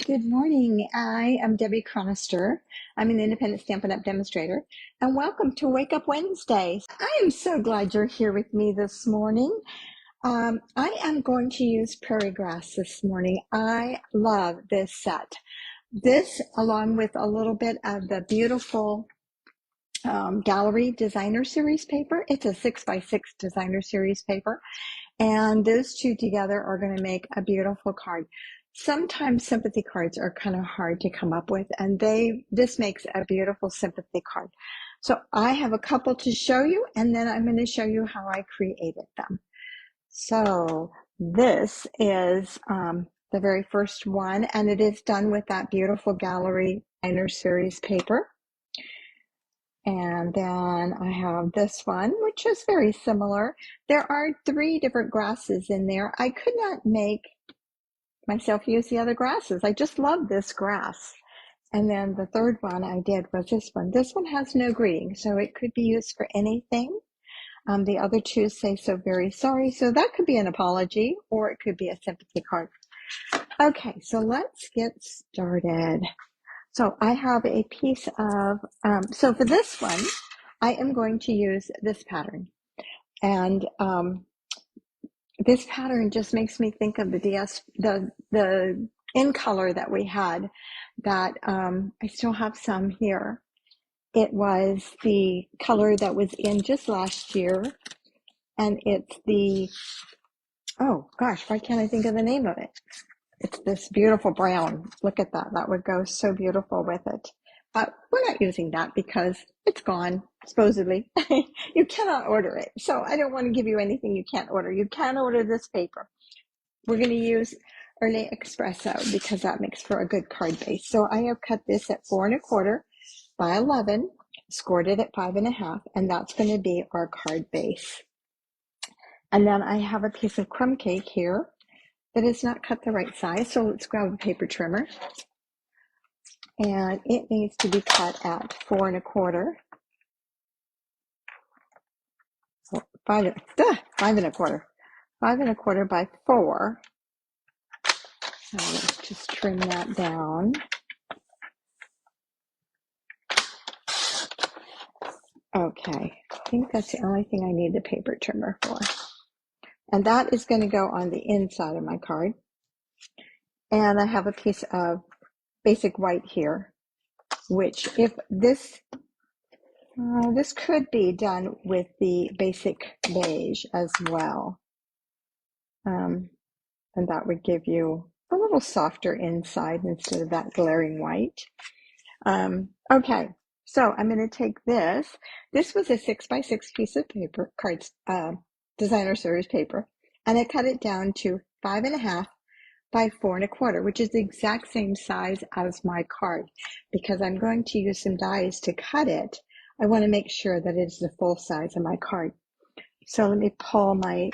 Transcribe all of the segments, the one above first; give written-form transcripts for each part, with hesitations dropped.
Good morning. I am Debbie Chronister. I'm an independent Stampin' Up! Demonstrator, and welcome to Wake Up Wednesday. I am so glad you're here with me this morning. I am going to use prairie grass this morning. I love this set. This, along with a little bit of the beautiful Gallery Designer Series paper. It's a 6x6 Designer Series paper. And those two together are going to make a beautiful card. Sometimes sympathy cards are kind of hard to come up with, and this makes a beautiful sympathy card. So I have a couple to show you, and then I'm going to show you how I created them. So this is the very first one, and it is done with that beautiful Gallery Designer Series paper. And then I have this one, which is very similar. There are 3 different grasses in there. I could not make myself use the other grasses. I just love this grass. And then the third one I did was this one. This one has no greeting, so it could be used for anything. The other 2 say "so very sorry," so that could be an apology, or it could be a sympathy card. Okay, so let's get started. So I have a piece of, so for this one, I am going to use this pattern. And this pattern just makes me think of the in color that we had that I still have some here. It was the color that was in just last year. And it's the, oh gosh, why can't I think of the name of it? It's this beautiful brown. Look at that. That would go so beautiful with it. But we're not using that because it's gone, supposedly. You cannot order it. So I don't want to give you anything you can't order. You can order this paper. We're going to use Early Espresso because that makes for a good card base. So I have cut this at 4 1/4 by 11, scored it at 5 1/2, and that's going to be our card base. And then I have a piece of crumb cake here that is not cut the right size, so let's grab a paper trimmer. And it needs to be cut at 4 1/4. 5 1/4. 5 1/4 by 4. So let's just trim that down. Okay, I think that's the only thing I need the paper trimmer for. And that is going to go on the inside of my card. And I have a piece of basic white here, which if this could be done with the basic beige as well. And that would give you a little softer inside instead of that glaring white. Okay, so I'm going to take this. This was a 6x6 piece of paper, Designer Series paper, and I cut it down to 5 1/2 by 4 1/4, which is the exact same size as my card. Because I'm going to use some dies to cut it, I want to make sure that it's the full size of my card. So let me pull my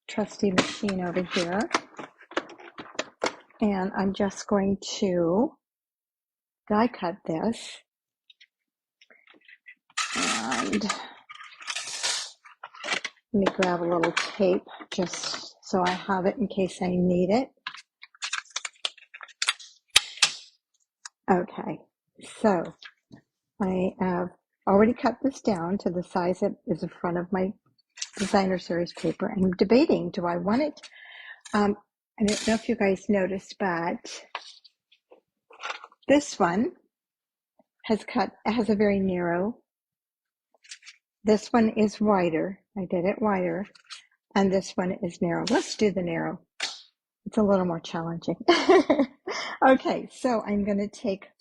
trusty machine over here. And I'm just going to die cut this. And let me grab a little tape just so I have it in case I need it. Okay, so I have already cut this down to the size that is in front of my Designer Series paper. I'm debating, do I want it? I don't know if you guys noticed, but this one has a very narrow. This one is wider. I did it wider. And this one is narrow. Let's do the narrow. It's a little more challenging. Okay, so I'm going to take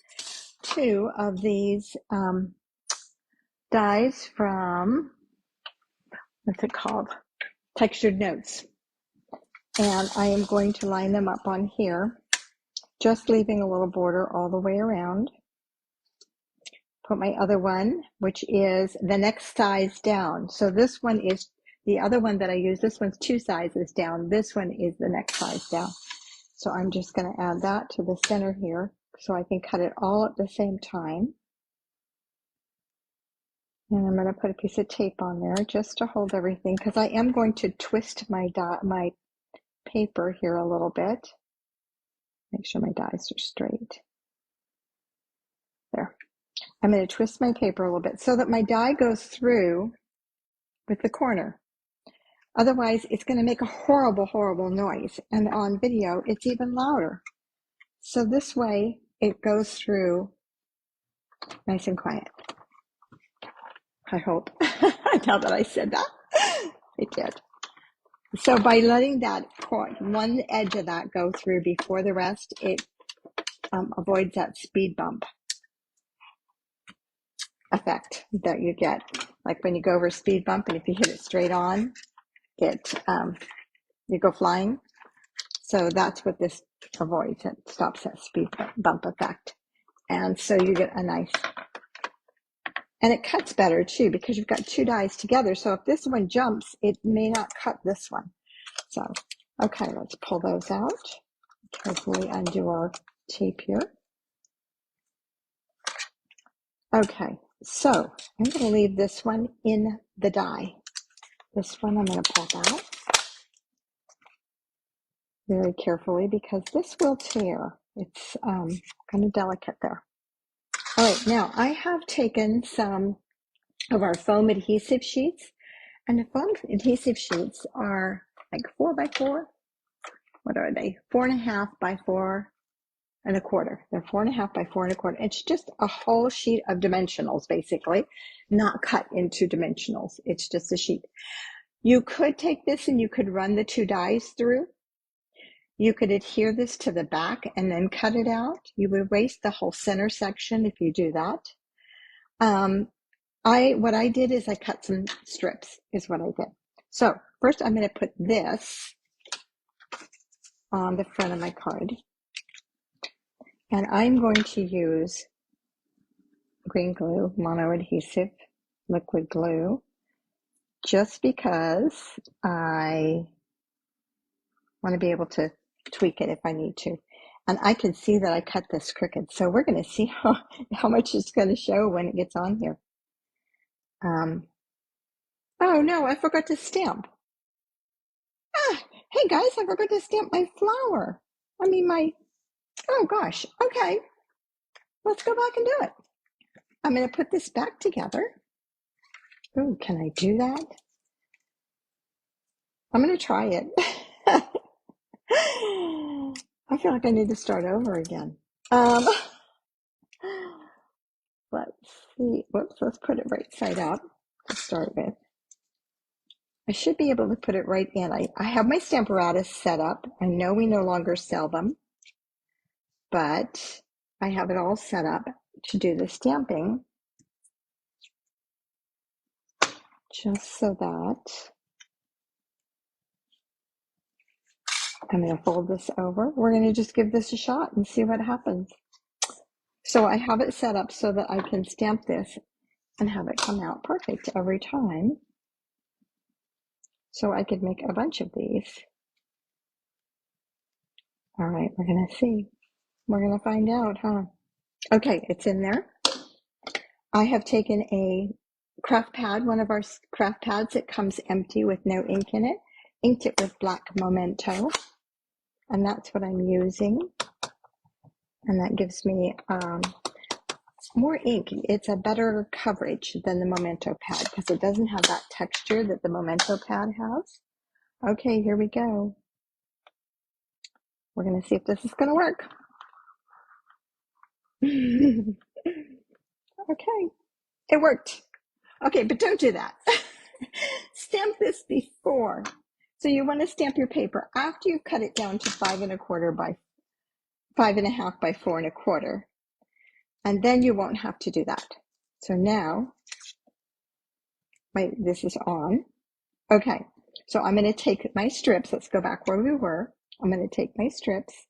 2 of these dies from, what's it called? Textured Notes. And I am going to line them up on here, just leaving a little border all the way around. Put my other one, which is the next size down. So this one is the other one that I use. This one's 2 sizes down. This one is the next size down. So I'm just going to add that to the center here so I can cut it all at the same time. And I'm going to put a piece of tape on there just to hold everything because I am going to twist my paper here a little bit. Make sure my dies are straight. There. I'm going to twist my paper a little bit so that my die goes through with the corner. Otherwise, it's going to make a horrible, horrible noise. And on video, it's even louder. So this way, it goes through nice and quiet. I hope. Now that I said that, it did. So by letting that one edge of that go through before the rest, it avoids that speed bump effect that you get. Like when you go over a speed bump and if you hit it straight on, you go flying. So that's what this avoids. It stops that speed bump effect. And so you get a nice, and it cuts better too because you've got two dies together. So if this one jumps, it may not cut this one. So, okay, let's pull those out. Carefully undo our tape here. Okay, so I'm going to leave this one in the die. This one I'm going to pull out very carefully because this will tear. It's kind of delicate there. All right, now I have taken some of our foam adhesive sheets, and the foam adhesive sheets are like 4x4. What are they? 4.5 by 4.25. They're 4.5 by 4.25. It's just a whole sheet of dimensionals, basically, not cut into dimensionals. It's just a sheet. You could take this and you could run the two dies through. You could adhere this to the back and then cut it out. You would waste the whole center section if you do that. What I did is I cut some strips, is what I did. So first I'm going to put this on the front of my card. And I'm going to use green glue, mono adhesive, liquid glue, just because I want to be able to tweak it if I need to. And I can see that I cut this crooked. So we're going to see how much it's going to show when it gets on here. Oh no, I forgot to stamp. Hey guys, I forgot to stamp my flower. Oh gosh. Okay, let's go back and do it. I'm going to put this back together. Oh, can I do that? I'm going to try it. I feel like I need to start over again. Let's see. Whoops, let's put it right side up to start with. I should be able to put it right in. I have my Stamparatus set up. I know we no longer sell them, but I have it all set up to do the stamping just so that I'm going to fold this over. We're going to just give this a shot and see what happens. So I have it set up so that I can stamp this and have it come out perfect every time. So I could make a bunch of these. All right, we're going to see. We're going to find out, huh? Okay, it's in there. I have taken a craft pad, one of our craft pads that comes empty with no ink in it, inked it with black Memento, and that's what I'm using. And that gives me more ink. It's a better coverage than the Memento pad because it doesn't have that texture that the Memento pad has. Okay, here we go. We're going to see if this is going to work. Okay, it worked. Okay, but don't do that. Stamp this before. So you want to stamp your paper after you've cut it down to 5.25 by 5.5 by 4.25. And then you won't have to do that. So now, this is on. Okay, so I'm going to take my strips. Let's go back where we were. I'm going to take my strips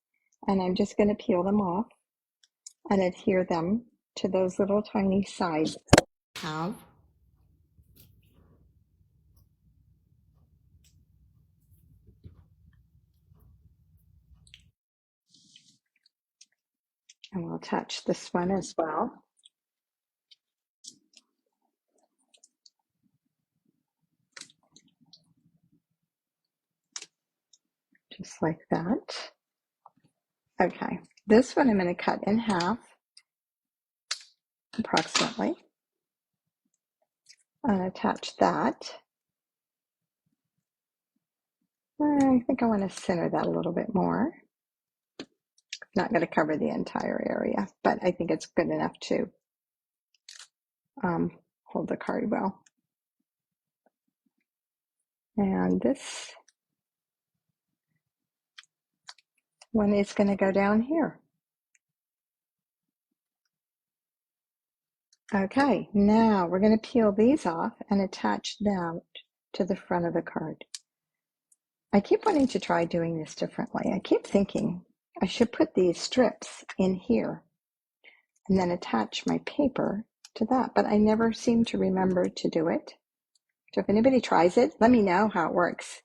and I'm just going to peel them off and adhere them to those little tiny sides I have. And we'll attach this one as well. Just like that. Okay, this one I'm going to cut in half, approximately, and attach that. I think I want to center that a little bit more. Not going to cover the entire area, but I think it's good enough to hold the card well. And this one is going to go down here. Okay, now we're going to peel these off and attach them to the front of the card. I keep wanting to try doing this differently. I keep thinking I should put these strips in here and then attach my paper to that, but I never seem to remember to do it. So if anybody tries it, let me know how it works.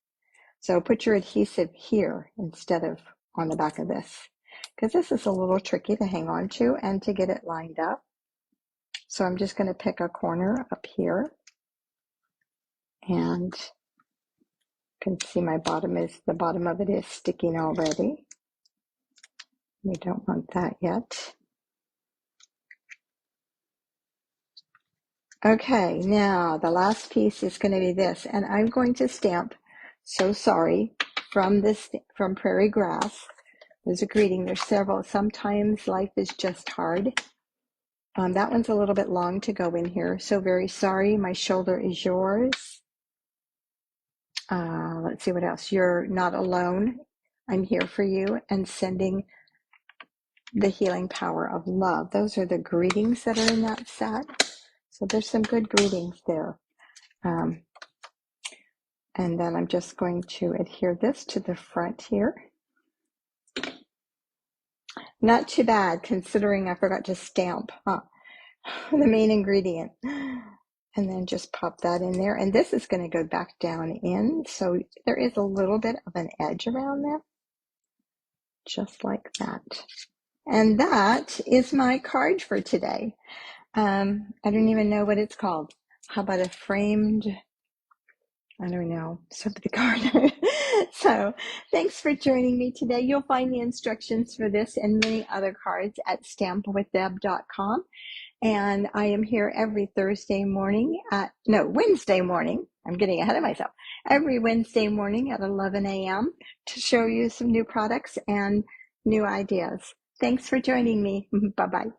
So put your adhesive here instead of on the back of this, because this is a little tricky to hang on to and to get it lined up. So I'm just going to pick a corner up here, and you can see the bottom of it is sticking already. We don't want that yet. Okay, now the last piece is going to be this, and I'm going to stamp "So Sorry" from Prairie Grass. There's a greeting. There's several. Sometimes life is just hard. That one's a little bit long to go in here. "So very sorry, my shoulder is yours." Let's see what else. "You're not alone. I'm here for you," and "Sending the healing power of love." Those are the greetings that are in that set. So there's some good greetings there. And then I'm just going to adhere this to the front here. Not too bad, considering I forgot to stamp the main ingredient. And then just pop that in there. And this is going to go back down in. So there is a little bit of an edge around there. Just like that. And that is my card for today. I don't even know what it's called. How about a framed, I don't know, sympathy card. So thanks for joining me today. You'll find the instructions for this and many other cards at stampwithdeb.com. And I am here every Wednesday morning. I'm getting ahead of myself. Every Wednesday morning at 11 a.m. to show you some new products and new ideas. Thanks for joining me. Bye-bye.